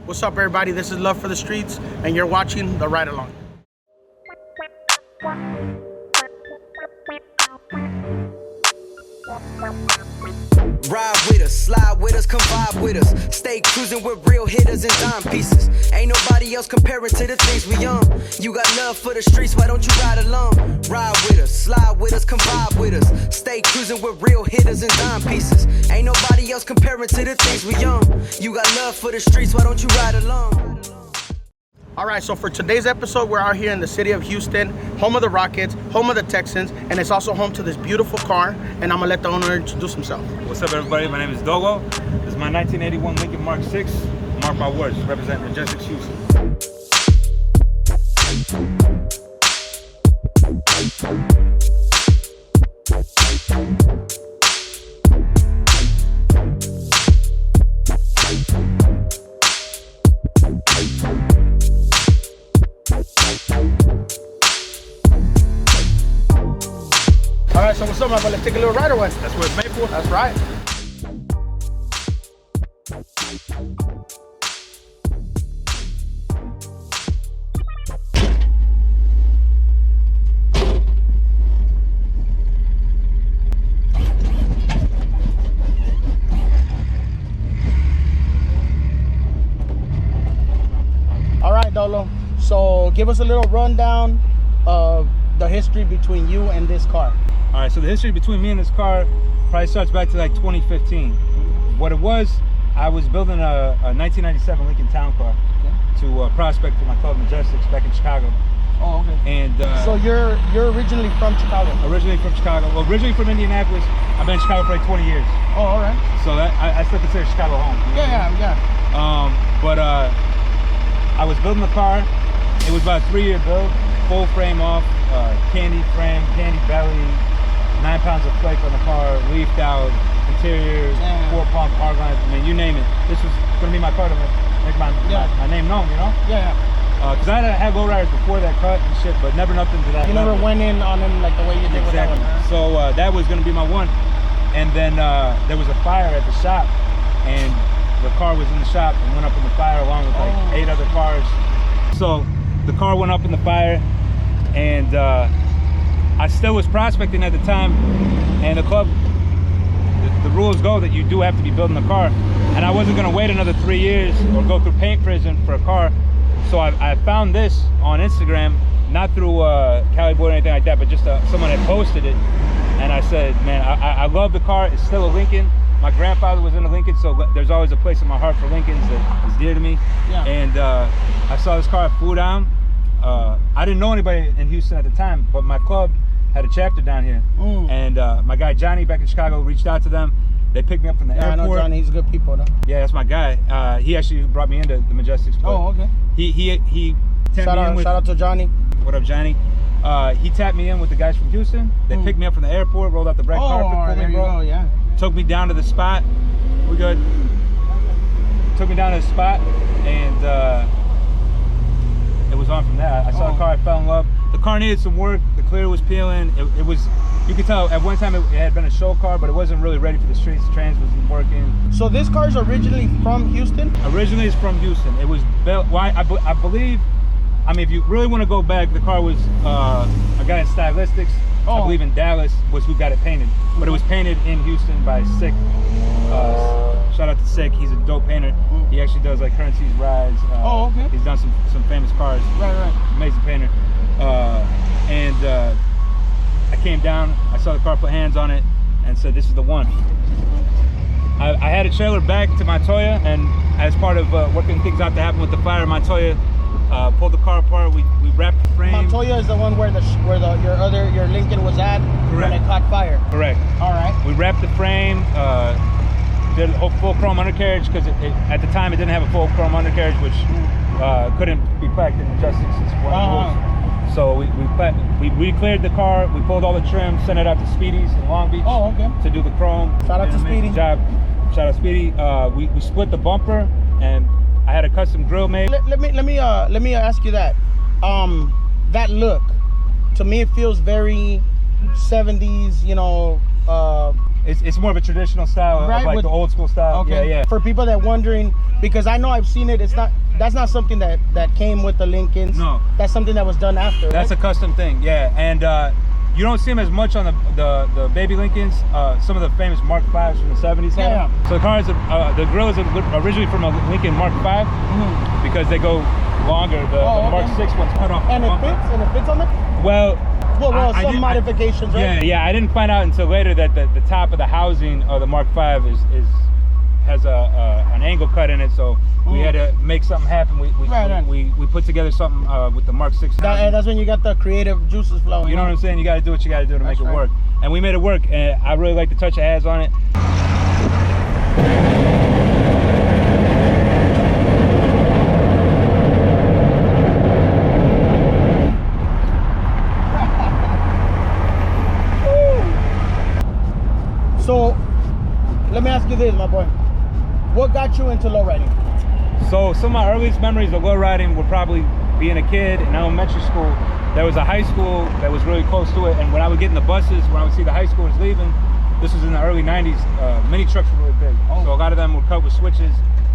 What's up, everybody? This is Love for the Streets, and you're watching The Ride Along. Ride with us, slide with us, come vibe with us. Stay cruising with real hitters and dime pieces. Ain't nobody else comparing to the things we on. You got love for the streets, why don't you ride along? Ride with us, slide with us, come vibe with us. Stay cruising with real hitters and dime pieces. Ain't nobody else comparing to the things we on. You got love for the streets, why don't you ride along? All right, so for today's episode, we're out here in the city of Houston, home of the Rockets, home of the Texans, and it's also home to this beautiful car, and I'm gonna let the owner introduce himself. What's up, everybody? My name is Dolo. This is my 1981 Lincoln Mark 6. Mark my words, represent Majestics Houston. All right, so what's up, my boy? Let's take a little ride away. That's what it's made for. That's right. All right, Dolo. So give us a little rundown of the history between you and this car. All right, so the history between me and this car probably starts back to like 2015. What it was, I was building a 1997 Lincoln Town Car to prospect for my club Majestics back in Chicago. Oh, okay. And so you're originally from Chicago? Originally from Chicago. Well, originally from Indianapolis. I've been in Chicago for like 20 years. Oh, all right. So that I still consider Chicago home. Yeah. But I was building the car. It was about a 3-year build, full frame off, candy frame, candy belly, 9 pounds of flake on the car, leafed out, interior, 4-pump, argon, I mean, you name it. This was going to be my car to make my name known, you know? Yeah. Because I had lowriders before that cut and shit, but never nothing to that. You never went in on them like the way you did with that one, huh? So that was going to be my one. And then there was a fire at the shop, and the car was in the shop and went up in the fire along with like 8 other cars. So the car went up in the fire, and I still was prospecting at the time, and the club, the rules go that you do have to be building the car, and I wasn't going to wait another 3 years or go through paint prison for a car. So I found this on Instagram, not through Cali Boy or anything like that, but just someone had posted it, and I said, man, I love the car. It's still a Lincoln. My grandfather was in a Lincoln, so there's always a place in my heart for Lincolns that is dear to me. Yeah. And I saw this car, flew down. I didn't know anybody in Houston at the time, but my club had a chapter down here. And my guy Johnny back in Chicago reached out to them. They picked me up from the airport. I know Johnny, he's good people, though. Yeah, that's my guy. He actually brought me into the Majestics. Oh, okay. He tapped me in with, shout out to Johnny. What up, Johnny? He tapped me in with the guys from Houston. They picked me up from the airport, rolled out the red carpet for me, bro. Oh, yeah. Took me down to the spot. We good. Took me down to the spot, and it was on from there. I saw the car, I fell in love. The car needed some work. The clear was peeling. It was, you could tell at one time it had been a show car, but it wasn't really ready for the streets. The trans wasn't working. So this car is originally from Houston? Originally it's from Houston. It was built, I believe, I mean, if you really want to go back, the car was a guy in Stylistics, I believe in Dallas, was who got it painted. But it was painted in Houston by Sick. Shout out to Sick, he's a dope painter. He actually does like Currency's Rides. Okay. He's done some famous cars. Right. Amazing painter. And I came down, I saw the car, put hands on it, and said, this is the one. I had a trailer back to Montoya, and as part of working things out to happen with the fire, Montoya pulled the car apart. We wrapped the frame. Montoya is the one where your Lincoln was at. Correct. When it caught fire. Correct. All right. We wrapped the frame, did a full chrome undercarriage, because at the time it didn't have a full chrome undercarriage, which couldn't be packed in Majestics. It's one of the rules. So we cleared the car, we pulled all the trim, sent it out to Speedy's in Long Beach to do the chrome. Shout out to Speedy. Job. Shout out Speedy. We split the bumper, and I had a custom grill made. Let me ask you that. That look, to me it feels very 70s, you know, It's more of a traditional style, Right, of like with- the old school style. Okay. Yeah. For people that wondering, because I know I've seen it. That's not something that came with the Lincolns. No. That's something that was done after. That's right? a custom thing. Yeah, and you don't see them as much on the baby Lincolns. Some of the famous Mark V's from the 70s. Yeah. So the car is the grill is originally from a Lincoln Mark V because they go longer. The Mark okay. 6 one's cut off. And it fits on it. Well, I some didn't- modifications, right? Yeah. I didn't find out until later that the top of the housing of the Mark V has an angle cut in it. So we had to make something happen. We put together something with the Mark 6. That's when you got the creative juices flowing. You know what I'm saying? You got to do what you got to do to make it work. And we made it work. And I really like the touch it has on it. So, let me ask you this, my boy. What got you into lowriding? So some of my earliest memories of lowriding were probably being a kid in elementary school. There was a high school that was really close to it, and when I would get in the buses, when I would see the high schoolers leaving, this was in the early 90s, mini trucks were really big. So a lot of them were cut with switches,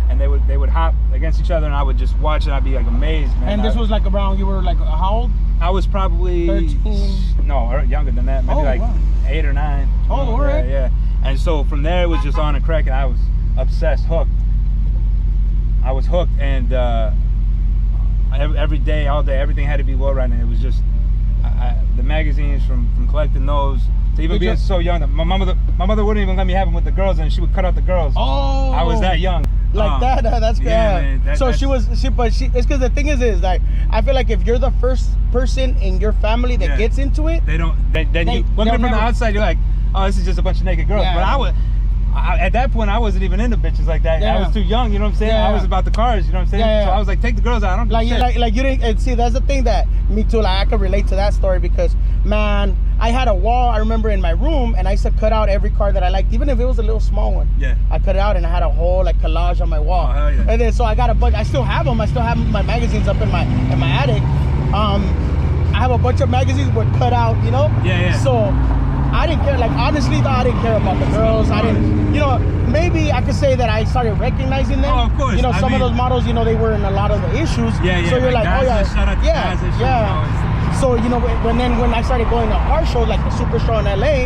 and they would hop against each other, and I would just watch it. I'd be like amazed, man. And this was like around, you were like how old? I was probably 13. No, younger than that, maybe like wow. 8 or 9. Oh, all right. Yeah. And so from there it was just on and cracking. I was obsessed, hooked. I was hooked, and every day, all day, everything had to be lowriding. It was just the magazines from collecting those to even being so young. That my mother wouldn't even let me have them with the girls, and she would cut out the girls. Oh, I was that young. Like that. That's great. Yeah, man, But it's because the thing is like I feel like if you're the first person in your family that gets into it, you looking from the outside, you're like, oh, this is just a bunch of naked girls. Yeah. But at that point, I wasn't even into bitches like that. Yeah. I was too young, you know what I'm saying? Yeah. I was about the cars, you know what I'm saying? Yeah. So I was like, take the girls out. I don't give a shit. Like you didn't and see. That's the thing that me too. Like I could relate to that story because man, I had a wall. I remember in my room, and I used to cut out every car that I liked, even if it was a little small one. Yeah. I cut it out, and I had a whole like collage on my wall. Oh, hell yeah. And then so I got a bunch. I still have them. I still have my magazines up in my attic. I have a bunch of magazines with cut out. You know. Yeah. So I didn't care. Like honestly, though, I didn't care about the girls. I didn't. You know. Maybe I could say that I started recognizing them. Oh, of course. You know, I some mean, of those models, you know, they were in a lot of the issues. Yeah. So you're like, oh yeah, Shout out to yeah, Gaza, yeah. So you know, when I started going to car shows like the Super Show in LA,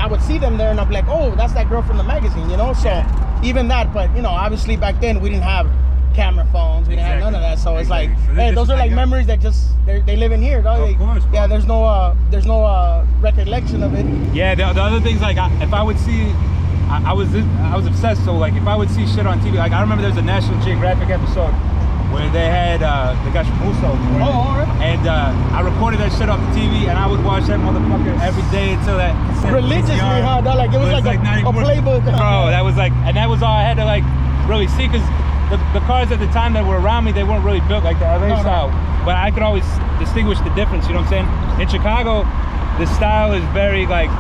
I would see them there, and I'm like, oh, that's that girl from the magazine, you know. So even that, but you know, obviously back then we didn't have camera phones, we didn't have none of that. So it's like, So hey, those are like memories that just they live in here, though. Of course, bro. Yeah, there's no recollection of it. Yeah, the other things, like if I would see, I was obsessed. So like if I would see shit on TV, like I remember there was a National Geographic episode where they had the guys from Uso. Oh, all right. And I recorded that shit off the TV, and I would watch that motherfucker every day until that. Religiously, huh? That, like it was like a playbook. Bro, that was like, and that was all I had to like really see, because the cars at the time that were around me, they weren't really built like the LA style. But I could always distinguish the difference. You know what I'm saying? In Chicago, the style is very like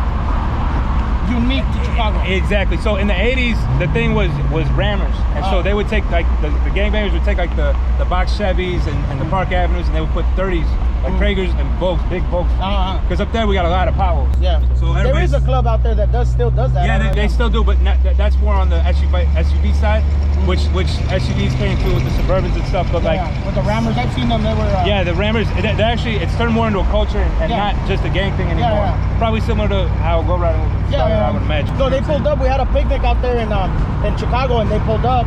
unique to Chicago. Exactly. So in the 80s, the thing was rammers, and so they would take like the gangbangers would take like the box Chevys and the Park Avenues, and they would put 30s like Kragers and Volks, big Volks. Because up there we got a lot of Powells. Yeah. So there is a club out there that still does that. Yeah, they still do, but that's more on the SUV side, which SUVs came through with the Suburbans and stuff. But like with the Rammers, I've seen them. They were. Yeah, the Rammers. They actually, it's turned more into a culture and not just a gang thing anymore. Yeah. Probably similar to how lowriding started, I would imagine. So they pulled up. We had a picnic out there in Chicago, and they pulled up.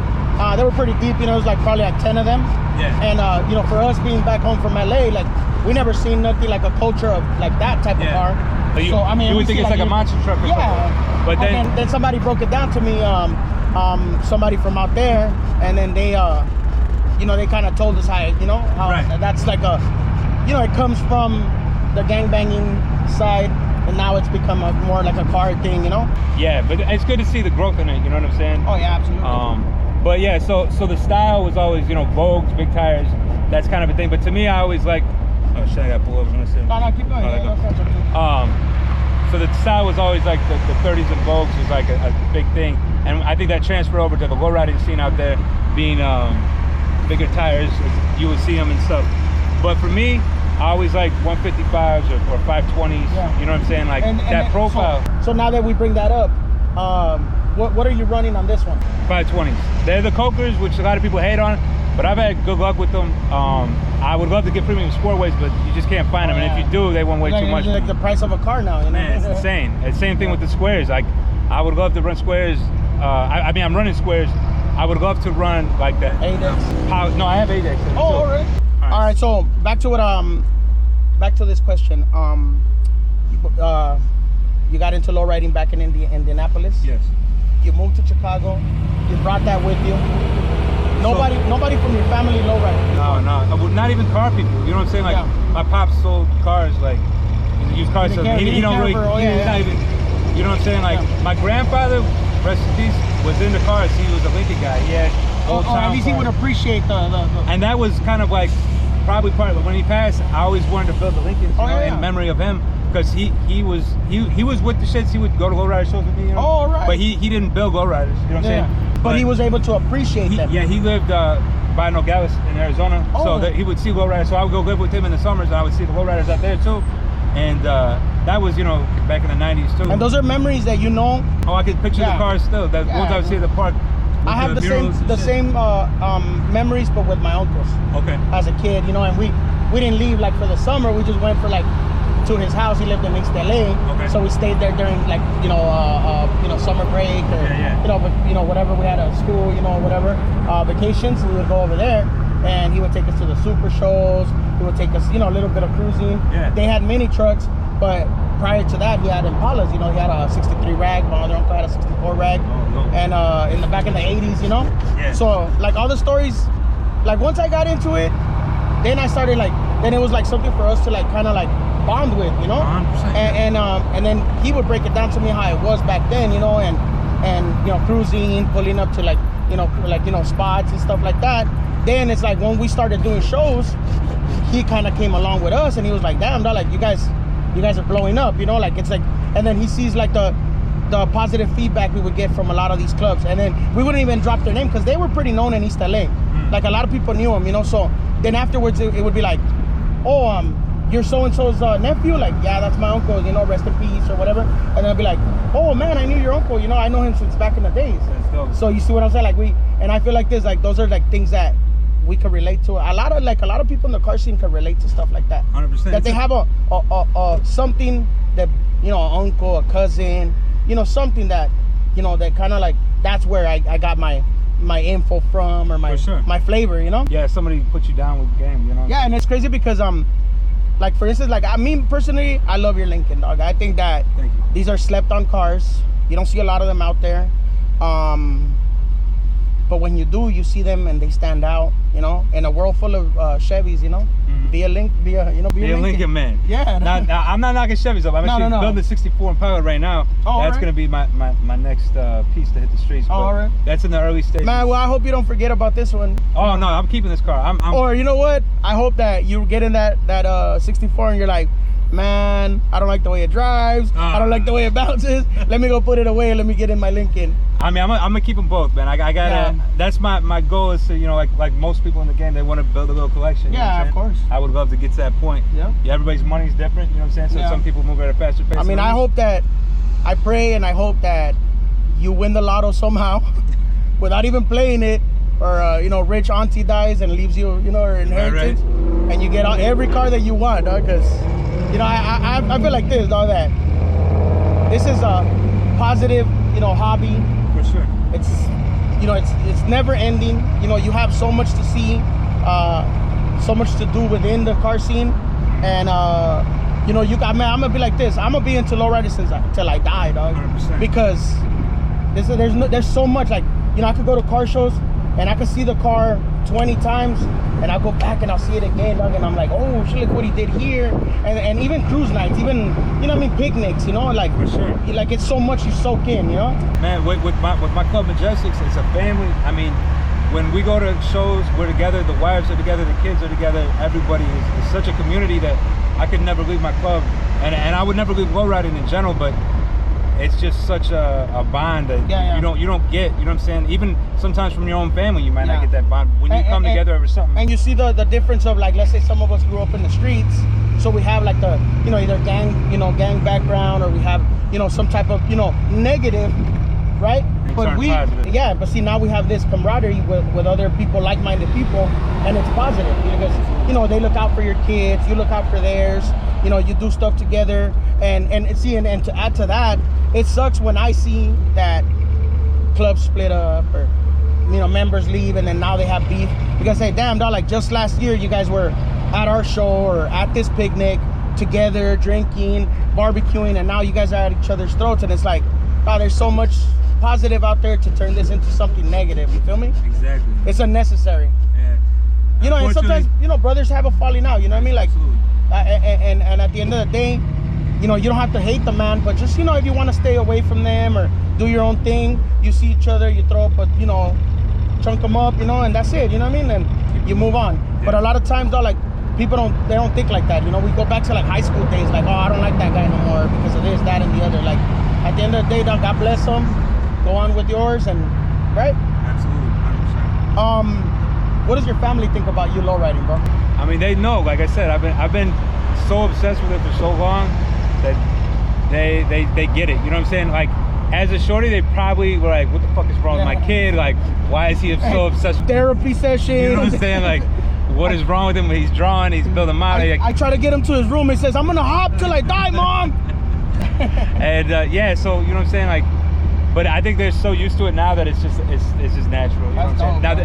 They were pretty deep. You know, it was like probably like 10 of them. Yeah. And you know, for us being back home from LA, like we never seen nothing like a culture of like that type of car. So I mean, you would think it's like a monster truck or something. But then somebody broke it down to me. Somebody from out there, and then they you know, they kind of told us how, you know, how that's like a, you know, it comes from the gangbanging side, and now it's become more like a car thing, you know. Yeah, but it's good to see the growth in it. You know what I'm saying? Oh yeah, absolutely. But yeah, so the style was always, you know, Vogues, big tires, that's kind of a thing. But to me, I always like, oh shit, I got to pull over. No, keep going. So the style was always like the 30s and Vogues was like a big thing, and I think that transferred over to the lowriding scene out there, being bigger tires. You would see them and stuff. But for me, I always like 155s or 520s. Yeah. You know what I'm saying? Like that profile. So now that we bring that up, What are you running on this one? 520s. They're the Cokers, which a lot of people hate on, but I've had good luck with them. I would love to get premium Sportways, but you just can't find them. And if you do, they want way too much. It's like the price of a car now, you know? Man, it's insane. It's the same thing with the squares. Like, I would love to run squares. I mean, I'm running squares. I would love to run like that. ADEX? No, I have ADEX. Oh, all right. All right, so back to this question. You got into lowriding back in Indianapolis. Yes. You moved to Chicago. You brought that with you. Nobody from your family lowrider. No, not even car people. You know what I'm saying? Like my pops sold cars, like used cars. So he don't really. Not even. You know what I'm saying? Like my grandfather, rest in peace, was into cars. He was a Lincoln guy. He had old town at least he would appreciate the. And that was kind of like probably part of it. When he passed, I always wanted to build the Lincolns, in memory of him. Because he was with the shits. He would go to lowrider shows with me. You know? Oh, right. But he didn't build lowriders. You know what I'm saying? But he was able to appreciate them. Yeah, he lived by Nogales in Arizona. So he would see lowriders. So I would go live with him in the summers, and I would see the lowriders out there too. And that was, back in the 90s too. And those are memories that you know. Oh, I can picture the cars still. That once I would see the park. I have the same memories, but with my uncles. Okay. As a kid, and we didn't leave like for the summer. We just went for like to his house. He lived in East LA. Okay. So we stayed there during like summer break or whatever we had at school, whatever vacations. We would go over there, and he would take us to the super shows. He would take us, a little bit of cruising. Yeah. They had mini trucks, but prior to that, he had Impalas. He had a 63 rag. My other uncle had a 64 rag. And in the back in the 80s, Yeah. So like all the stories, like once I got into it, then I started then it was like something for us to like kind of like bond with, 100%. And then he would break it down to me how it was back then, and cruising, pulling up to spots and stuff like that. Then it's like when we started doing shows, he kind of came along with us, and he was like, damn, dog, like you guys are blowing up, like it's like, and then he sees like the positive feedback we would get from a lot of these clubs, and then we wouldn't even drop their name because they were pretty known in East LA. Like a lot of people knew them, so then afterwards it would be like, oh, you're so-and-so's nephew? Like, yeah, that's my uncle, rest in peace or whatever. And then I'd be like, oh man, I knew your uncle, I know him since back in the days. So you see what I'm saying? Like and I feel like this, like those are like things that we could relate to. A lot of people in the car scene can relate to stuff like that. 100%. That they have a something that, an uncle, a cousin, something that, that kind of like, that's where I got my info from, or my flavor, Yeah, somebody put you down with the game, Yeah, and it's crazy because like for instance, like I mean personally, I love your Lincoln, dog. I think that these are slept on cars. You don't see a lot of them out there. But when you do, you see them and they stand out, in a world full of Chevys, be a Lincoln man. Yeah. Now, I'm not knocking Chevys up. I'm actually building a 64 Impala right now. That's going to be my next piece to hit the streets. All right. That's in the early stages. Man, well, I hope you don't forget about this one. Oh, no, I'm keeping this car. Or you know what? I hope that you get in that 64 and you're like, man, I don't like the way it drives. I don't like the way it bounces. Let me go put it away and let me get in my Lincoln. I mean, I'm gonna keep them both, man. I gotta. That's my goal is to, like most people in the game, they want to build a little collection. Yeah, of course. I would love to get to that point. Yeah. Everybody's money's different. You know what I'm saying? So some people move at a faster pace. I mean, I pray and I hope that you win the lotto somehow, without even playing it, or rich auntie dies and leaves you, her inheritance, and you get every car that you want, because. I feel like this, dog, that this is a positive, hobby. For sure. It's, it's never ending. You have so much to see, so much to do within the car scene, and I'm gonna be like this. I'm gonna be into lowrider until I die, dog. 100%. Because there's so much, like, I could go to car shows and I could see the car 20 times, and I'll go back and I'll see it again, dog, and I'm like, oh shit, look what he did here. And even cruise nights, even picnics, like, for sure. Like, it's so much you soak in, Man, with my club Majestics, it's a family. I mean, when we go to shows, we're together, the wives are together, the kids are together, everybody is such a community that I could never leave my club, and I would never leave lowriding in general, but it's just such a bond that you don't get, you know what I'm saying? Even sometimes from your own family, you might not get that bond when you come together over something. And you see the difference of, like, let's say some of us grew up in the streets, So we have like the, you know, either gang background, or we have, you know, some type of, you know, negative, right? But we, yeah, but see, now we have this camaraderie with other people, like-minded people, and it's positive because, you know, they look out for your kids, you look out for theirs, you know, you do stuff together, and to add to that, it sucks when I see that clubs split up, or, you know, members leave, and then now they have beef. Because, hey, damn, dog, like just last year, you guys were at our show or at this picnic together, drinking, barbecuing, and now you guys are at each other's throats, and it's like, wow, there's so much positive out there to turn this into something negative. You feel me? Exactly. It's unnecessary. Yeah. You know, and sometimes, you know, brothers have a falling out. You know what I mean? Like, and at the end of the day, you know, you don't have to hate the man, but just, you know, if you want to stay away from them or do your own thing, you see each other, you throw up a, you know, chunk them up, you know, and that's it. You know what I mean? And you move on. Yeah. But a lot of times, though, like, people don't think like that. You know, we go back to like high school days, like, oh, I don't like that guy no more because of this, that, and the other. Like, at the end of the day, dog, God bless them. Go on with yours, and right? Absolutely, 100%. What does your family think about you lowriding, bro? I mean, they know. Like I said, I've been so obsessed with it for so long that they get it. You know what I'm saying? Like, as a shorty, they probably were like, "What the fuck is wrong with my kid? Like, why is he so obsessed with therapy session?" You know what I'm saying? Like, what is wrong with him? He's drawing, he's building models. I try to get him to his room. He says, "I'm gonna hop till I die, mom." And yeah, so you know what I'm saying? Like, but I think they're so used to it now that it's just natural. You know what I'm saying? Now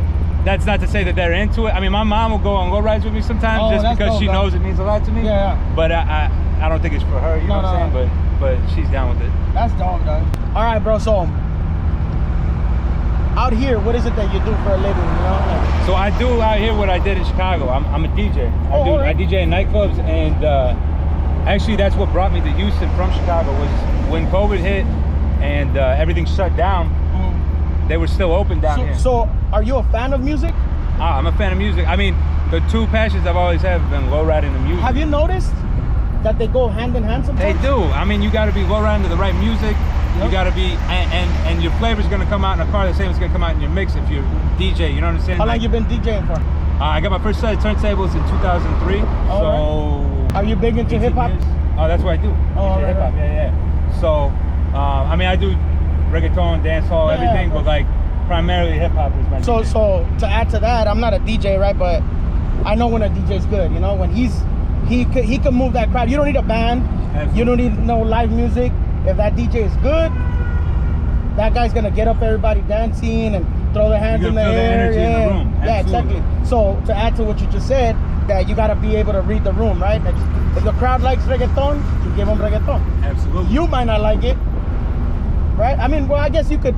that's not to say that they're into it. I mean, my mom will go on low rides with me sometimes just because she knows it means a lot to me. Yeah. But I don't think it's for her. You know what I'm saying? But she's down with it. That's dope, dog. All right, bro. So out here, what is it that you do for a living? You know? Like, so I do out here what I did in Chicago. I'm a DJ. I DJ in nightclubs, and actually that's what brought me to Houston from Chicago. Was when COVID hit and everything shut down. They were still open down here. So are you a fan of music? I'm a fan of music. I mean, the two passions I've always had have been lowriding and music. Have you noticed that they go hand in hand sometimes? They do. I mean, you got to be lowriding to the right music. Yep. You got to be, and your flavor's going to come out in a car the same as going to come out in your mix if you're DJ. You know what I'm saying? How long you been DJing for? I got my first set of turntables in 2003. Right. Are you big into hip hop? Oh, that's what I do. Hip hop. Yeah. So, I mean, I do reggaeton, dancehall, everything, but like primarily hip hop is my DJ. So to add to that, I'm not a DJ, right? But I know when a DJ's good. You know, when he can move that crowd. You don't need a band. Absolutely. You don't need no live music. If that DJ is good, that guy's gonna get up everybody dancing and throw their hands in the air. In the room. Yeah, exactly. So to add to what you just said, that you gotta be able to read the room, right? If the crowd likes reggaeton, you give them reggaeton. Absolutely. You might not like it, right? I mean, well, I guess you can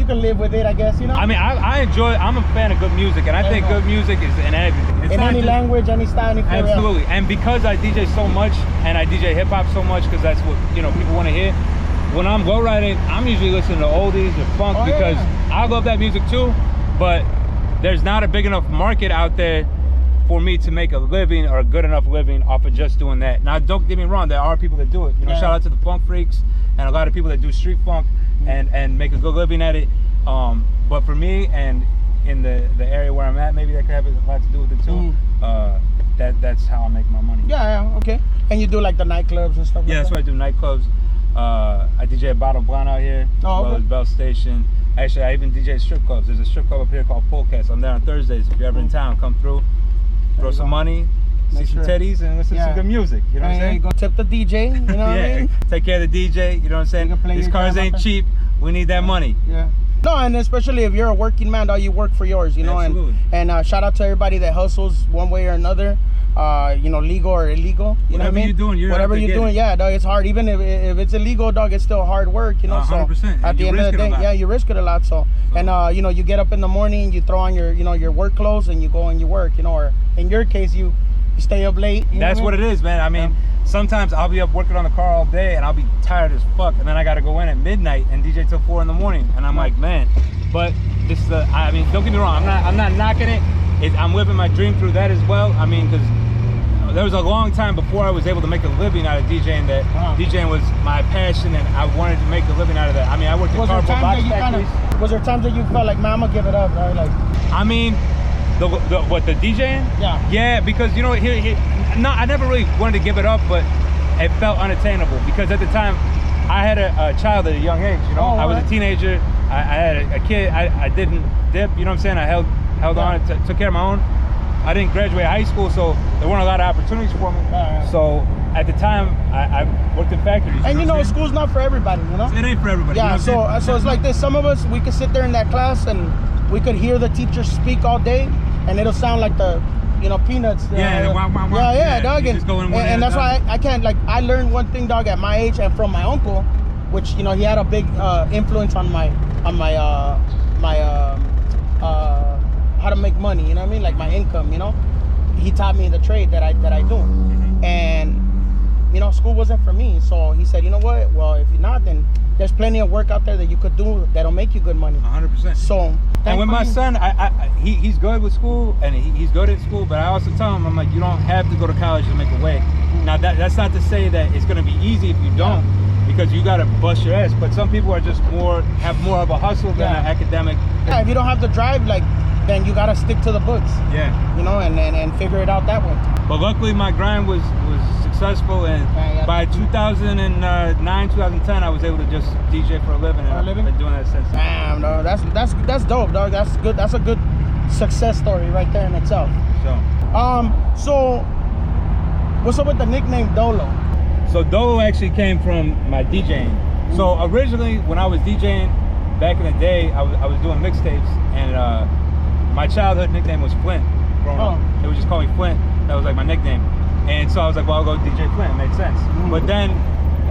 live with it, I guess, you know? I mean, I enjoy, I'm a fan of good music, and I think good music is in everything. It's in any language, any style, any career. Absolutely. And because I DJ so much, and I DJ hip hop so much, because that's what, you know, people want to hear, when I'm lowriding, I'm usually listening to oldies or funk, because I love that music too, but there's not a big enough market out there for me to make a living or a good enough living off of just doing that. Now, don't get me wrong, there are people that do it. You know, shout out to the funk freaks and a lot of people that do street funk and make a good living at it. But for me, and in the area where I'm at, maybe that could have a lot to do with it too. That's how I make my money. Yeah, okay. And you do like the nightclubs and stuff like that? Yeah, that's what I do, nightclubs. I DJ at Bottle Blonde out here, as well as Bell Station. Actually, I even DJ at strip clubs. There's a strip club up here called Polecats. I'm there on Thursdays. If you're ever in town, come through, throw some money, see some teddies, and listen to some good music. You know what I'm saying? Go tip the DJ, you know what I mean? Take care of the DJ, you know what I'm saying? These cars ain't cheap. We need that money. Yeah. No, and especially if you're a working man, you work for yours, you know? Absolutely. And shout out to everybody that hustles one way or another. You know, legal or illegal, you know what I mean? Whatever you're doing, yeah, dog, it's hard. Even if it's illegal, dog, it's still hard work, you know? 100%. So at the end of the day, you risk it a lot. So, and you know, you get up in the morning, you throw on your, you know, your work clothes, and you go and you work, you know, or in your case, you stay up late. That's what it is, man. I mean, sometimes I'll be up working on the car all day, and I'll be tired as fuck, and then I gotta go in at midnight and DJ till 4 in the morning, and I'm like, man. But this is I mean, don't get me wrong, I'm not knocking it. I'm living my dream through that as well. I mean, because there was a long time before I was able to make a living out of DJing that DJing was my passion, and I wanted to make a living out of that. I mean, I worked at cardboard box factories. Was there times that you felt like, man, I'm gonna give it up, right? Like, I mean, the DJing? Yeah. Yeah, because you know, here No, I never really wanted to give it up, but it felt unattainable because at the time I had a child at a young age. You know, I was a teenager. I had a kid. I didn't dip. You know what I'm saying? I held on, took care of my own. I didn't graduate high school, so there weren't a lot of opportunities for me. So at the time, I worked in factories. And you know, school's not for everybody, you know? It ain't for everybody. Yeah, you know so it's like this. Some of us, we could sit there in that class and we could hear the teacher speak all day, and it'll sound like the, you know, peanuts. Yeah, dog. And that's why I can't, like, I learned one thing, dog, at my age and from my uncle, which, you know, he had a big influence on my how to make money, you know what I mean? Like my income, you know? He taught me the trade that I do. And, you know, school wasn't for me. So he said, you know what? Well, if you're not, then there's plenty of work out there that you could do that'll make you good money. 100%. So, and with my son, he's good with school and he's good at school, but I also tell him, I'm like, you don't have to go to college to make a way. Now, that's not to say that it's going to be easy if you don't, because you got to bust your ass. But some people are just have more of a hustle than an academic. Yeah, if you don't have the drive, like, then you got to stick to the books. Yeah. You know, and figure it out that way. But luckily, my grind was successful, and by 2009, 2010, I was able to just DJ for a living, and I've been doing that since. Damn, dog, that's dope, dog. That's good. That's a good success story right there in itself. So what's up with the nickname Dolo? So Dolo actually came from my DJing. So originally, when I was DJing back in the day, I was doing mixtapes, and my childhood nickname was Flint. Growing up, they would just call me Flint. That was like my nickname. And so I was like, well, I'll go DJ Flint. It made sense. But then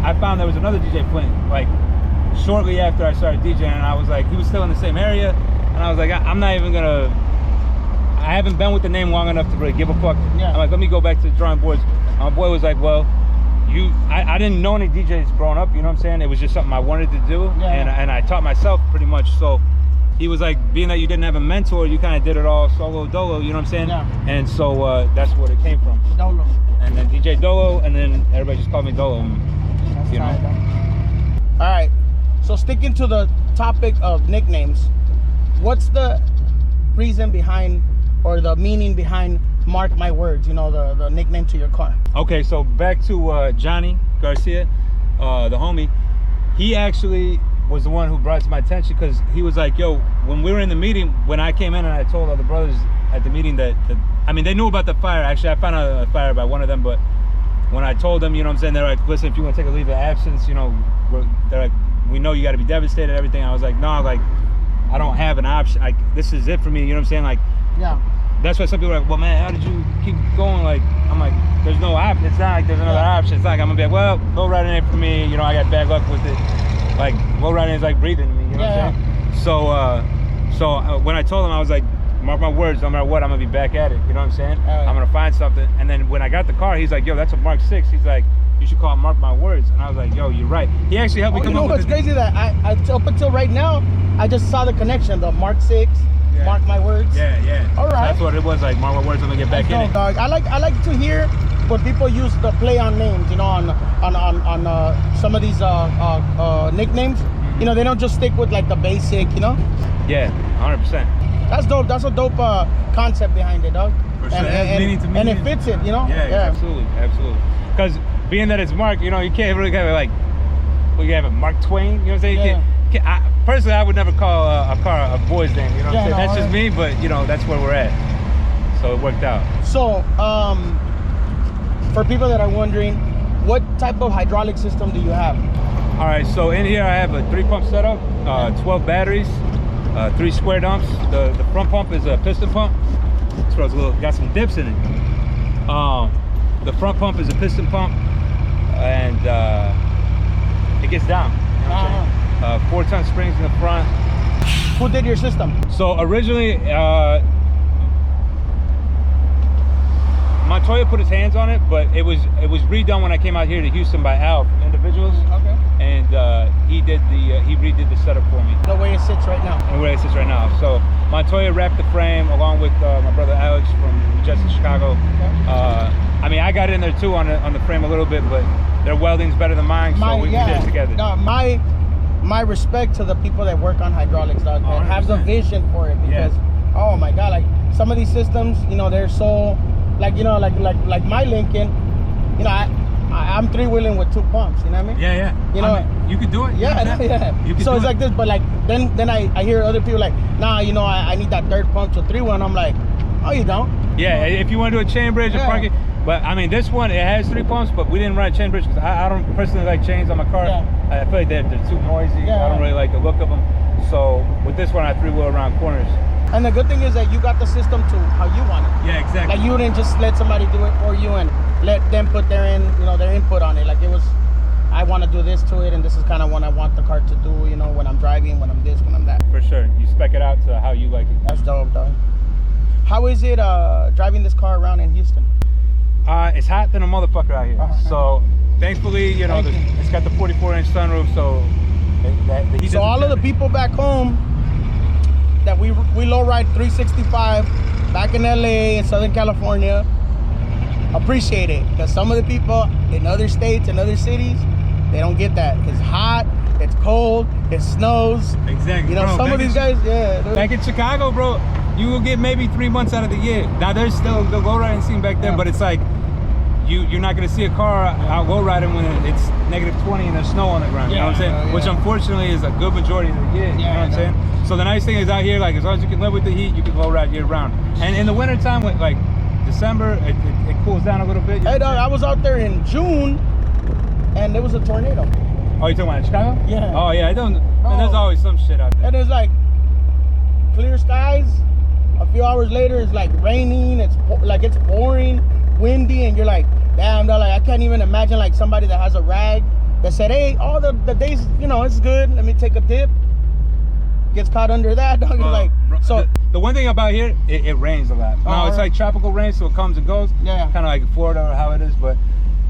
I found there was another DJ Flint, like shortly after I started DJing, and I was like, he was still in the same area, and I was like, I'm not even gonna. I haven't been with the name long enough to really give a fuck. I'm like, let me go back to the drawing boards. My boy was like, well, I didn't know any DJs growing up, you know what I'm saying? It was just something I wanted to do, and I taught myself pretty much. So he was like, being that you didn't have a mentor, you kind of did it all solo Dolo, you know what I'm saying? And so that's where it came from. Dolo. And then DJ Dolo, and then everybody just called me Dolo, you know? All right, so sticking to the topic of nicknames, what's the reason behind, or the meaning behind Mark My Words, you know, the nickname to your car? Okay, so back to Johnny Garcia, the homie. He actually was the one who brought it to my attention, because he was like, yo, when we were in the meeting, when I came in and I told other brothers at the meeting that I mean, they knew about the fire. Actually, I found out a fire by one of them, but when I told them, you know what I'm saying, they're like, listen, if you want to take a leave of absence, you know, they're like, we know you got to be devastated, everything. I was like, no, like, I don't have an option. Like, this is it for me, you know what I'm saying? Like, that's why some people are like, well, man, how did you keep going? Like, I'm like, there's no option. It's not like there's another option. It's like, I'm gonna be like, well, lowriding ain't for me. You know, I got bad luck with it. Like, lowriding is like breathing to me, you know what I'm saying? So when I told him, I was like, mark my words, no matter what, I'm gonna be back at it. You know what I'm saying? I'm gonna find something. And then when I got the car, he's like, yo, that's a Mark 6. He's like, you should call it Mark My Words. And I was like, yo, you're right. He actually helped me come up with it. You know what's crazy? That I up until right now, I just saw the connection, the Mark 6. Mark My Words. Yeah. All right. So that's what it was, like, mark my words, I'm gonna get back in it. Dog. I like to hear when people use the play on names, you know, on some of these nicknames. You know, they don't just stick with like the basic, you know. Yeah, 100%. That's dope. That's a dope concept behind it, dog. For sure. And it fits it, you know. Yeah, absolutely. Because being that it's Mark, you know, you can't really have it like, well, you have it Mark Twain. You know what I'm saying? Personally, I would never call a car a boy's name. You know what I'm saying? That's just me, but you know, that's where we're at. So it worked out. So, for people that are wondering, what type of hydraulic system do you have? All right, so in here I have a 3-pump setup, 12 batteries, 3 square dumps. The front pump is a piston pump. So it's got some dips in it. The front pump is a piston pump, and it gets down. You know what I'm saying? 4-ton springs in the front. Who did your system? So originally, Montoya put his hands on it, but it was redone when I came out here to Houston by Al from Individuals. Okay. And he redid the setup for me. The way it sits right now. The way it sits right now. So Montoya wrapped the frame along with my brother Alex from Majestics, Chicago. Okay. I mean, I got in there too on the frame a little bit, but their welding's better than mine, so we did it together. No, my respect to the people that work on hydraulics, dog, that have the vision for it, because oh my god, like some of these systems, you know, they're so like like my Lincoln, you know, I'm 3-wheeling with 2 pumps. You know what I mean? Yeah. You know, I mean, you could do it. Yeah. You could so do it's it. like this, but like then I hear other people like, nah, you know, I need that 3rd pump to 3-wheel. And I'm like, oh, you don't? Yeah, if you want to do a chain bridge or park it. But I mean, this one, it has 3 pumps, but we didn't run a chain bridge because I don't personally like chains on my car. Yeah. I feel like they're too noisy. I don't really like the look of them. So with this one, I 3-wheel around corners. And the good thing is that you got the system to how you want it. Yeah, exactly. Like you didn't just let somebody do it for you and let them put their input on it. Like it was, I want to do this to it, and this is kind of what I want the car to do. You know, when I'm driving, when I'm this, when I'm that. For sure, you spec it out to how you like it. That's dope, dog. How is it driving this car around in Houston? It's hot than a motherfucker out here. So thankfully, you know, it's got the 44-inch sunroof, so the heat. So all of the people back home that we low ride 365 back in LA and Southern California appreciate it, because some of the people in other states and other cities, they don't get that. It's hot, it's cold, it snows. Exactly. You know, some of these guys, back in Chicago, bro, you will get maybe 3 months out of the year. Now there's still the low riding scene back then, but it's like you're not gonna see a car out low riding when it's -20 and there's snow on the ground. You know what I'm saying? Which unfortunately is a good majority of the year. You know what I'm saying? So the nice thing is out here, like as long as you can live with the heat, you can low ride year round. And in the wintertime, like December, it cools down a little bit. Hey, dog, I was out there in June and there was a tornado. Oh, you talking about in Chicago? Yeah. Oh yeah, I don't. Man, there's always some shit out there. And it's like clear skies. A few hours later, it's like raining. It's pouring, windy, and you're like, damn, dog, like I can't even imagine like somebody that has a rag that said, hey, all the days, you know, it's good. Let me take a dip. Gets caught under that, dog. Like, so the one thing about here, it rains a lot. Now it's like tropical rain, so it comes and goes. Yeah. Kind of like Florida or how it is, but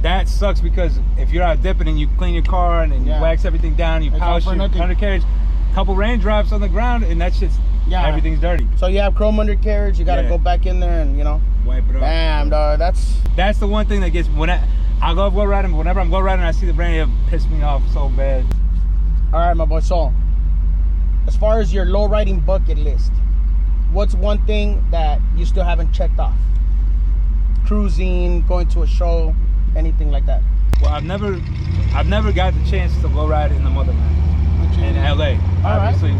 that sucks because if you're out dipping and you clean your car and you wax everything down, you polish your undercarriage, couple raindrops on the ground, and that shit's everything's dirty. So you have chrome undercarriage. You got to go back in there and wipe it off. Damn, dog. That's the one thing that gets I love low riding, but whenever I'm low riding, I see the rain, it pisses me off so bad. All right, my boy. So, as far as your low riding bucket list, what's one thing that you still haven't checked off? Cruising, going to a show, anything like that? Well, I've never got the chance to low ride in the motherland in LA. Obviously,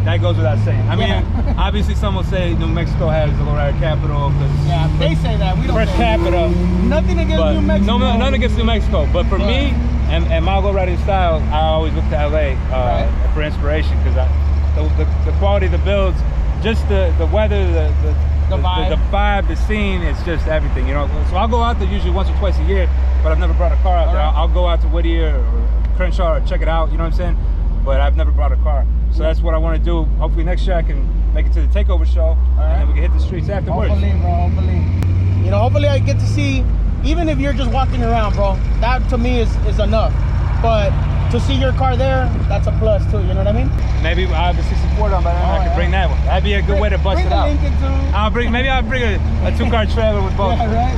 that goes without saying. I mean, obviously, some will say New Mexico has the lowrider capital because they say that. We don't. First capita. Nothing against New Mexico. No, nothing against New Mexico. But for me and my lowriding style, I always look to LA for inspiration because the quality of the builds, just the weather, the vibe, the scene, it's just everything, you know. So I'll go out there usually once or twice a year, but I've never brought a car out there. I'll go out to Whittier or Crenshaw or check it out, you know what I'm saying? But I've never brought a car. So that's what I want to do. Hopefully next year I can make it to the takeover show, and then we can hit the streets afterwards. Hopefully, bro, hopefully. You know, hopefully I get to see, even if you're just walking around, bro, that to me is enough. But to see your car there, that's a plus too, you know what I mean? Maybe I'll have to support on, but then I can bring that one. That'd be a good way to bust it out. Maybe I'll bring a 2-car trailer with both. Yeah, right.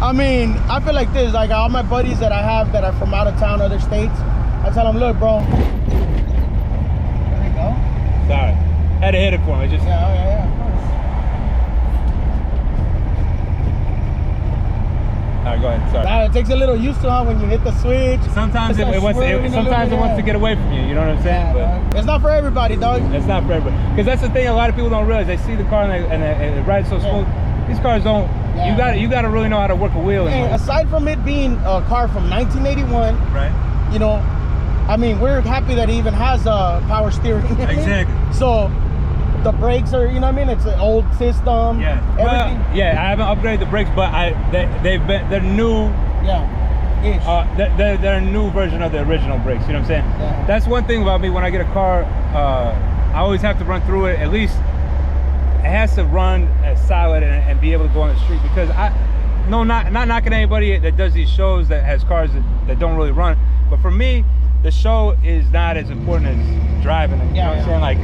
I mean, I feel like this, like all my buddies that I have that are from out of town, other states, I tell them, look, bro. There you go. Sorry. Had to hit it for me. Just yeah, of course. All right, go ahead. Sorry. It takes a little use to when you hit the switch. Sometimes it wants to get away from you. You know what I'm saying? But it's not for everybody, dog. It's not for everybody. Because that's the thing. A lot of people don't realize. They see the car and it rides so smooth. These cars don't. You got to really know how to work a wheel. Hey, aside from it being a car from 1981, right? You know, I mean, we're happy that it even has a power steering. Exactly. So the brakes are, you know what I mean? It's an old system. Yeah. Everything. Well, yeah, I haven't upgraded the brakes, but they're new. Yeah. They're a new version of the original brakes. You know what I'm saying? Yeah. That's one thing about me. When I get a car, I always have to run through it. At least it has to run as solid and be able to go on the street. Because not knocking anybody that does these shows that has cars that don't really run. But for me, the show is not as important as driving it. You know what I'm saying? Like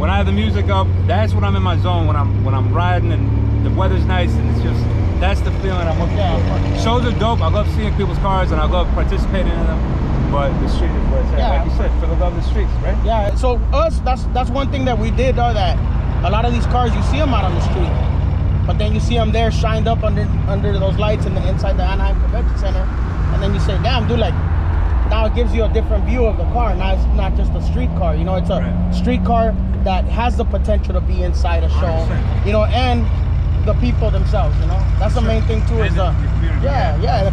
when I have the music up, that's when I'm in my zone. When I'm riding and the weather's nice and it's just, that's the feeling I'm looking for. Shows are dope. I love seeing people's cars and I love participating in them. But the street is where it's at. Like you said, for the love of the streets, right? Yeah. So us, that's one thing that we did, though, that a lot of these cars, you see them out on the street. but then you see them there shined up under those lights inside the Anaheim Convention Center, and then you say, damn, dude, like, now it gives you a different view of the car. Now it's not just a street car, you know, it's a street car that has the potential to be inside a show, 100%. You know, and the people themselves, you know, that's the main thing too, is the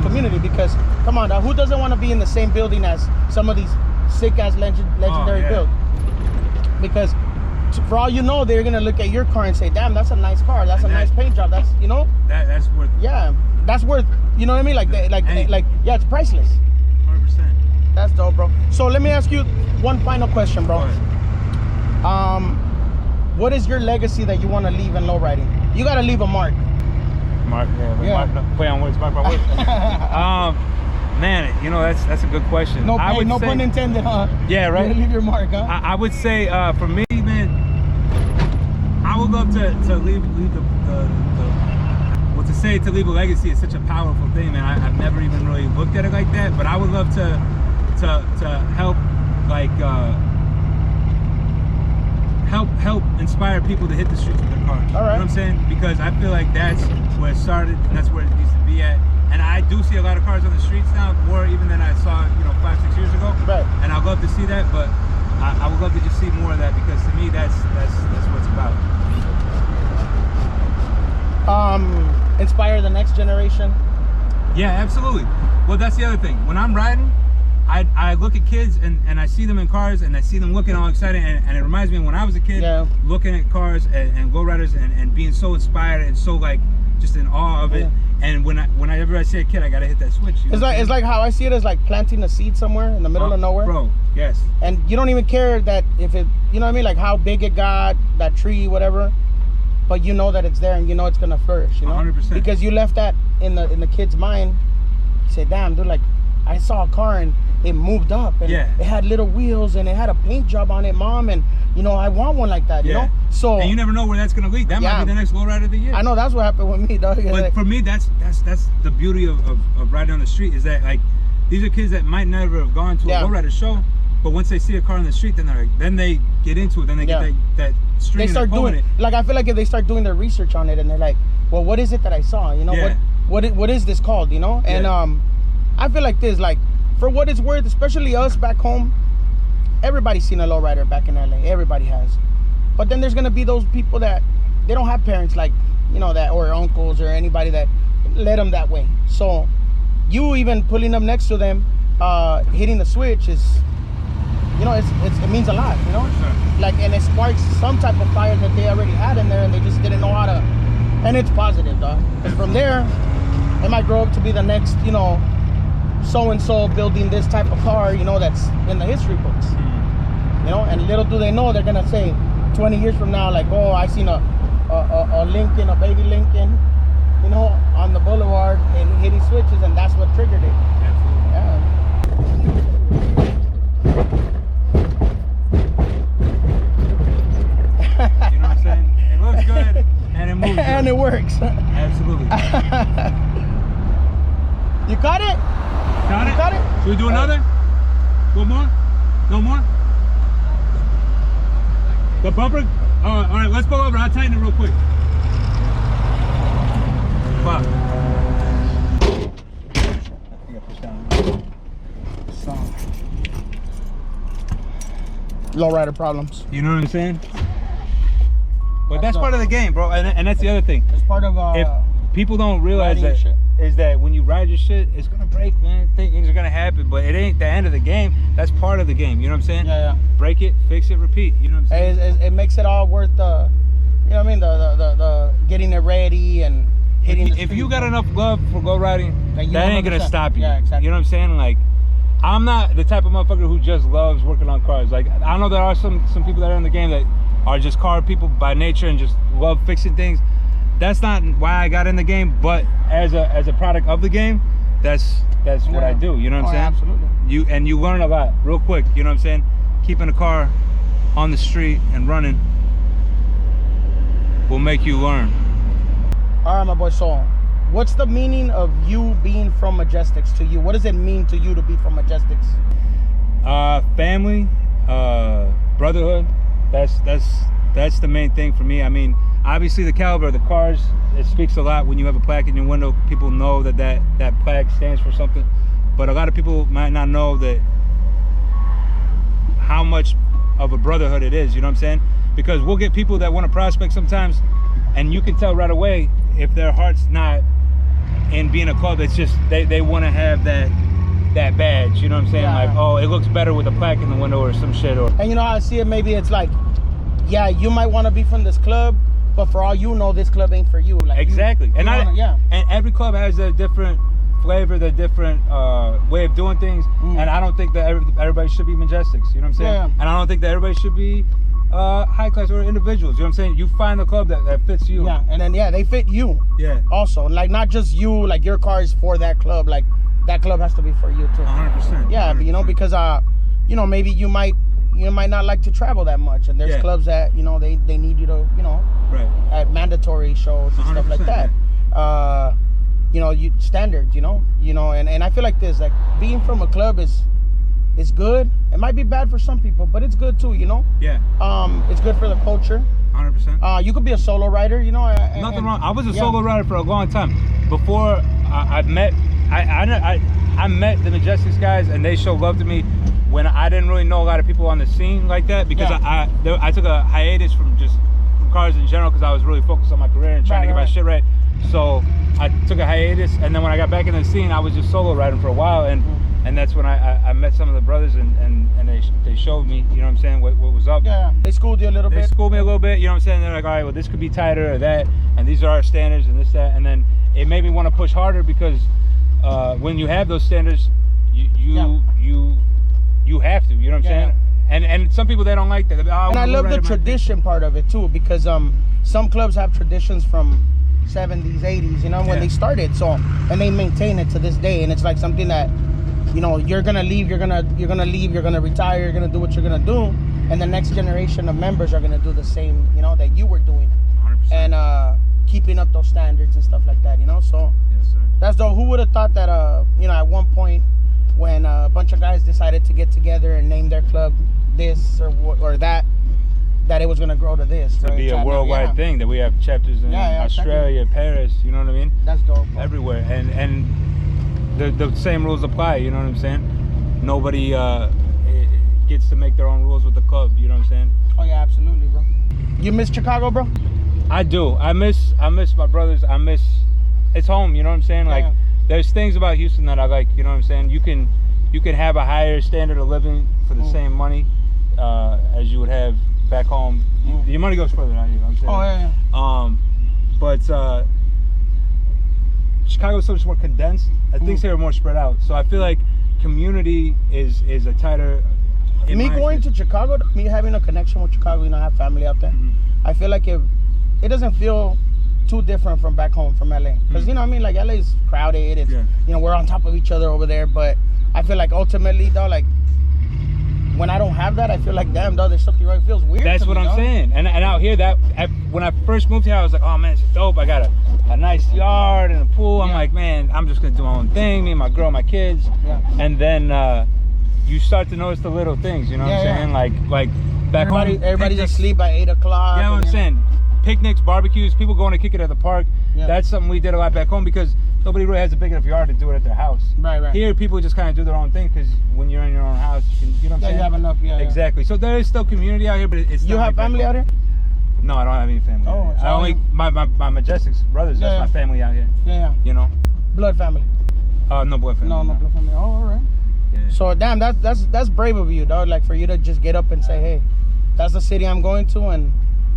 community. Because come on, now, who doesn't want to be in the same building as some of these sick ass legendary builds? Because for all you know, they're gonna look at your car and say, damn, that's a nice car, that's a nice paint job, that's, you know, that's worth, that's worth, you know what I mean, like yeah, it's priceless. 100%. That's dope, bro. So let me ask you one final question, bro. What is your legacy that you want to leave in lowriding? You got to leave a mark. Mark, Mark, play on words, mark by words. Man, you know, that's a good question. No pun intended, huh? Yeah, right. You leave your mark, huh? I would say for me, man, I would love to leave to leave a legacy is such a powerful thing, man. I've never even really looked at it like that, but I would love to help, like, help inspire people to hit the streets with their cars. All right. You know what I'm saying? Because I feel like that's where it started, and that's where it needs to be at. And I do see a lot of cars on the streets now, more even than I saw, you know, 5-6 years ago. Right. And I'd love to see that, but I would love to just see more of that, because to me, that's what it's about. Inspire the next generation. Yeah, absolutely. Well, that's the other thing. When I'm riding, I look at kids and I see them in cars and I see them looking all excited, and it reminds me of when I was a kid, looking at cars and lowriders and being so inspired and so, like, just in awe of it. And whenever I see a kid, I gotta hit that switch. It's like how I see it as like planting a seed somewhere in the middle of nowhere. Bro, yes. And you don't even care that if it, you know what I mean, like how big it got, that tree, whatever. But you know that it's there and you know it's gonna flourish, you know? 100%. Because you left that in the kid's mind. You say, damn, dude, like, I saw a car and it moved up and it had little wheels and it had a paint job on it, mom, and you know, I want one like that, you know? So, and you never know where that's gonna lead. That might be the next lowrider of the year. I know, that's what happened with me, dog. But for me, that's the beauty of riding on the street, is that, like, these are kids that might never have gone to a lowrider show, but once they see a car on the street, then they get into it, then they get that street. They start doing it. Like, I feel like if they start doing their research on it and they're like, well, what is it that I saw? You know, what is this called, you know? And I feel like this, like, for what it's worth, especially us back home, everybody's seen a lowrider back in LA. Everybody has. But then there's gonna be those people that they don't have parents, like, you know, that, or uncles or anybody that led them that way. So you even pulling them next to them, hitting the switch is, you know, it means a lot, you know? Sure. Like, and it sparks some type of fire that they already had in there and they just didn't know how to, and it's positive, dog. And from there, they might grow up to be the next, you know, so-and-so building this type of car, you know, that's in the history books. You know, and little do they know, they're gonna say 20 years from now, like, oh, I seen a Lincoln, a baby Lincoln, you know, on the boulevard and hitting switches, and that's what triggered it. Absolutely. You know what I'm saying? It looks good and it moves and good. It works. Absolutely. You got it? Got it? Should we do another? One more? No more? The bumper? All right, let's go over. I'll tighten it real quick. Wow. Lowrider problems. You know what I'm saying? But that's part of the game, bro. And that's the other thing. It's part of if people don't realize that is that when you ride your shit, it's gonna break, man. Things are gonna happen, but it ain't the end of the game. That's part of the game. You know what I'm saying? Yeah. Break it, fix it, repeat. You know what I'm saying? It makes it all worth the, you know what I mean? The getting it ready and hitting. If you got enough love for go riding, that ain't gonna stop you. Yeah, exactly. You know what I'm saying? Like, I'm not the type of motherfucker who just loves working on cars. Like, I know there are some people that are in the game that are just car people by nature and just love fixing things. That's not why I got in the game, but as a product of the game, that's what I do. You know what I'm saying? Absolutely. You learn a lot real quick. You know what I'm saying? Keeping a car on the street and running will make you learn. All right, my boy. So, what's the meaning of you being from Majestics to you? What does it mean to you to be from Majestics? Family, brotherhood. That's the main thing for me. I mean, obviously the caliber of the cars, it speaks a lot. When you have a plaque in your window, people know that plaque stands for something. But a lot of people might not know that how much of a brotherhood it is, you know what I'm saying? Because we'll get people that want to prospect sometimes, and you can tell right away if their heart's not in being a club. It's just they want to have that badge, you know what I'm saying? Like, oh, it looks better with a plaque in the window or some shit. Or and you know how I see it, maybe it's like, yeah, you might want to be from this club, but for all you know, this club ain't for you. Like, exactly. And every club has a different flavor, the different way of doing things. And I don't think that everybody should be Majestics, you know what I'm saying? Yeah. And I don't think that everybody should be high class or individuals, you know what I'm saying? You find the club that fits you. Yeah, and then they fit you. Yeah. Also, like not just you, like your car is for that club, like that club has to be for you too. 100%. Yeah, 100%. You know, because you know, maybe you might not like to travel that much, and there's clubs that, you know, they need you to, you know, at mandatory shows and stuff like that. Yeah. You know, standards, you know, and I feel like this, like being from a club is good. It might be bad for some people, but it's good too, you know. Yeah. It's good for the culture. 100%. You could be a solo rider, you know. Nothing wrong. I was a solo rider for a long time. Before I met the Majestics guys, and they showed love to me when I didn't really know a lot of people on the scene like that, because I took a hiatus from cars in general, because I was really focused on my career and trying to get my shit right. So I took a hiatus, and then when I got back in the scene, I was just solo riding for a while, and that's when I met some of the brothers, and they showed me, you know what I'm saying, what was up. Yeah, they schooled you a little bit. They schooled me a little bit, you know what I'm saying? They're like, all right, well, this could be tighter or that, and these are our standards and this, that, and then it made me want to push harder, because when you have those standards, you have to, you know what I'm saying? And some people, they don't like that. And I love the tradition part of it too, because some clubs have traditions from 70s, 80s, you know, when they started, so, and they maintain it to this day, and it's like something that, you know, you're gonna leave, you're gonna leave, you're gonna retire, you're gonna do what you're gonna do, and the next generation of members are gonna do the same, you know, that you were doing. 100%. And keeping up those standards and stuff like that, you know. So that's dope. Who would have thought that you know, at one point when a bunch of guys decided to get together and name their club this or that it was gonna grow to this, to be a worldwide thing, that we have chapters in Australia, exactly. Paris, you know what I mean? That's dope, bro. Everywhere, and the same rules apply, you know what I'm saying? Nobody gets to make their own rules with the club, you know what I'm saying? Oh yeah, absolutely, bro. You miss Chicago, bro? I do. I miss my brothers. It's home, you know what I'm saying? Like, there's things about Houston that I like, you know what I'm saying? You can have a higher standard of living for the same money as you would have back home. Your money goes further out here, you know what I'm saying? But Chicago's so much more condensed. Things here are more spread out. So I feel like community is a tighter. Me going to Chicago, me having a connection with Chicago, you know, I have family out there. I feel like it doesn't feel too different from back home, from LA. Because, you know what I mean, like LA is crowded. It's, you know, we're on top of each other over there. But I feel like ultimately, though, like, when I don't have that, I feel like, damn, though, there's something right. It feels weird. That's what I'm saying. And out here, when I first moved here, I was like, oh man, it's dope. I got a nice yard and a pool. I'm like, man, I'm just gonna do my own thing. Me and my girl, my kids. And then you start to notice the little things. You know what I'm saying? Like back home, everybody just sleep by 8 o'clock. Yeah, what I'm saying. Picnics, barbecues, people going to kick it at the park. That's something we did a lot back home, because nobody really has a big enough yard to do it at their house. Right. Here, people just kind of do their own thing, because when you're in your own house, you know what I'm saying? You have enough, Exactly. So there is still community out here, but it's You have family out here? No, I don't have any family. Oh, I only my Majestics brothers. That's my family out here. Yeah. You know. Blood family. No blood family. No blood family. Oh, all right. Yeah. So damn, that's brave of you, dog. Like, for you to just get up and say, hey, that's the city I'm going to,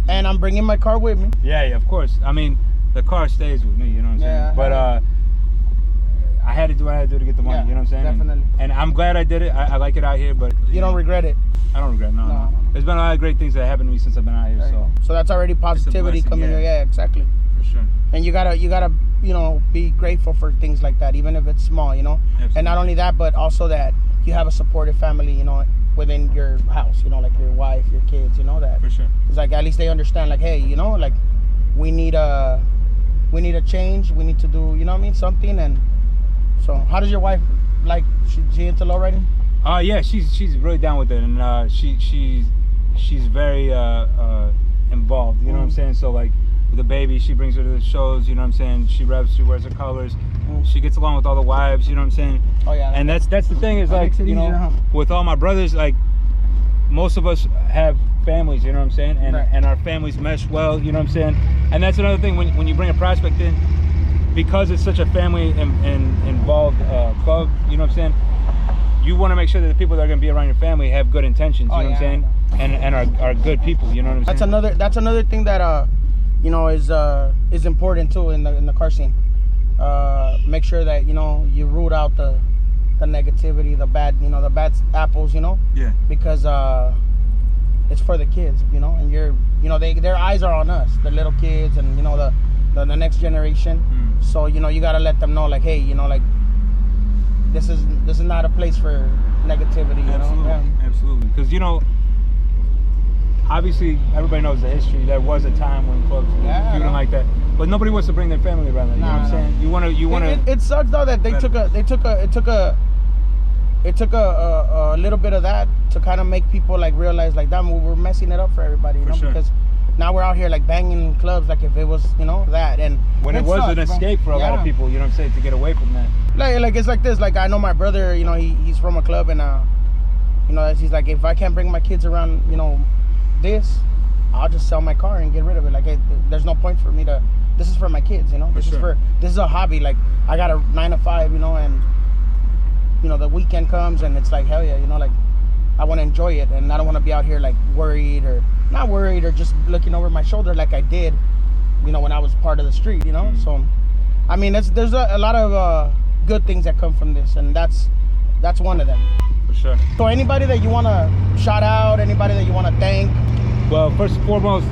and I'm bringing my car with me. Yeah, of course. I mean, the car stays with me. You know what I'm saying? But I had to do what I had to do to get the money. You know what I'm saying? Definitely. And I'm glad I did it. I like it out here, but you don't regret it. I don't regret it. No. There's been a lot of great things that happened to me since I've been out here. So that's already positivity coming here. Yeah, exactly. For sure. And you gotta you know, be grateful for things like that, even if it's small, you know. Absolutely. And not only that, but also that you have a supportive family, you know, within your house, you know, like your wife, your kids, you know, that. For sure. It's like, at least they understand, like, hey, you know, like, we need a change. We need to do, you know what I mean, something. And so, how does your wife, like, she into lowriding? Yeah, she's really down with it, and she's very involved. You know what I'm saying? So, like, the baby. She brings her to the shows, you know what I'm saying? She reps, she wears her colors. She gets along with all the wives, you know what I'm saying? Oh yeah. And that's the thing is, like, you know, easier, huh? with all my brothers, like, most of us have families, you know what I'm saying? And right. and our families mesh well, you know what I'm saying? And that's another thing when you bring a prospect in, because it's such a family involved club, you know what I'm saying? You want to make sure that the people that are going to be around your family have good intentions, you know what I'm saying? And are good people, you know what I'm saying? That's another thing that you know, is important too in the car scene. Make sure that, you know, you root out the negativity, the bad apples, you know? Yeah. Because it's for the kids, you know, and you know, their eyes are on us, the little kids, and, you know, the next generation. So, you know, you gotta let them know, like, hey, you know, like, this is not a place for negativity, you know? Yeah. Absolutely. Because, you know, obviously everybody knows the history. There was a time when clubs were feuding like that, but nobody wants to bring their family around. You know what I'm saying? You want to. It sucks though that it took a little bit of that to kind of make people like realize, like, damn, we're messing it up for everybody, you know? Sure. Because now we're out here like banging clubs like if it was, you know, that. And when it was an escape for a lot of people, you know what I'm saying, to get away from that. Like it's like this. Like, I know my brother, you know, he's from a club, and you know, he's like, if I can't bring my kids around, you know, this, I'll just sell my car and get rid of it. Like, there's no point for me to. This is for my kids, you know. This is a hobby. Like, I got a 9 to 5, you know, and you know, the weekend comes and it's like, hell yeah, you know, like, I want to enjoy it, and I don't want to be out here like worried or not worried or just looking over my shoulder like I did, you know, when I was part of the street, you know. So, I mean, there's a lot of good things that come from this, and that's one of them. For sure. So anybody that you want to shout out, anybody that you want to thank? Well, first and foremost,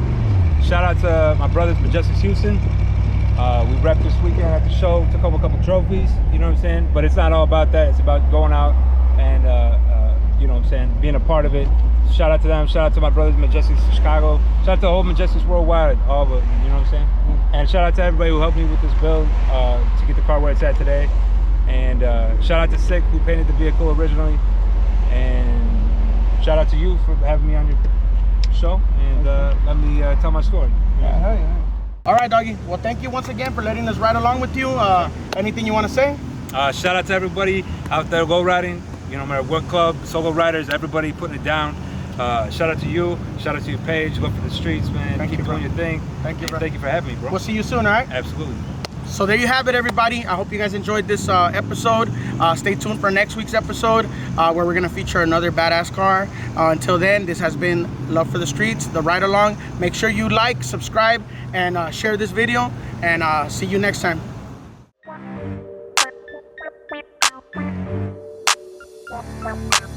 shout out to my brothers, Majestics Houston. We repped this weekend at the show, took home a couple trophies, you know what I'm saying? But it's not all about that. It's about going out and, you know what I'm saying, being a part of it. Shout out to them. Shout out to my brothers, Majestics Chicago. Shout out to the whole Majestics worldwide, all of it, you know what I'm saying? And shout out to everybody who helped me with this build to get the car where it's at today. And shout out to Sick, who painted the vehicle originally. And shout out to you for having me on your show. And let me tell my story. Yeah. All right, doggy. Well, thank you once again for letting us ride along with you. Anything you want to say? Shout out to everybody out there go riding. You know, no matter what club, solo riders, everybody putting it down. Shout out to you. Shout out to your page. Go for the streets, man. Keep doing your thing. Thank you, bro. Thank you for having me, bro. We'll see you soon, all right? Absolutely. So there you have it, everybody. I hope you guys enjoyed this episode. Stay tuned for next week's episode where we're going to feature another badass car. Until then, this has been Love for the Streets, the ride along. Make sure you like, subscribe, and share this video. And see you next time. Wow.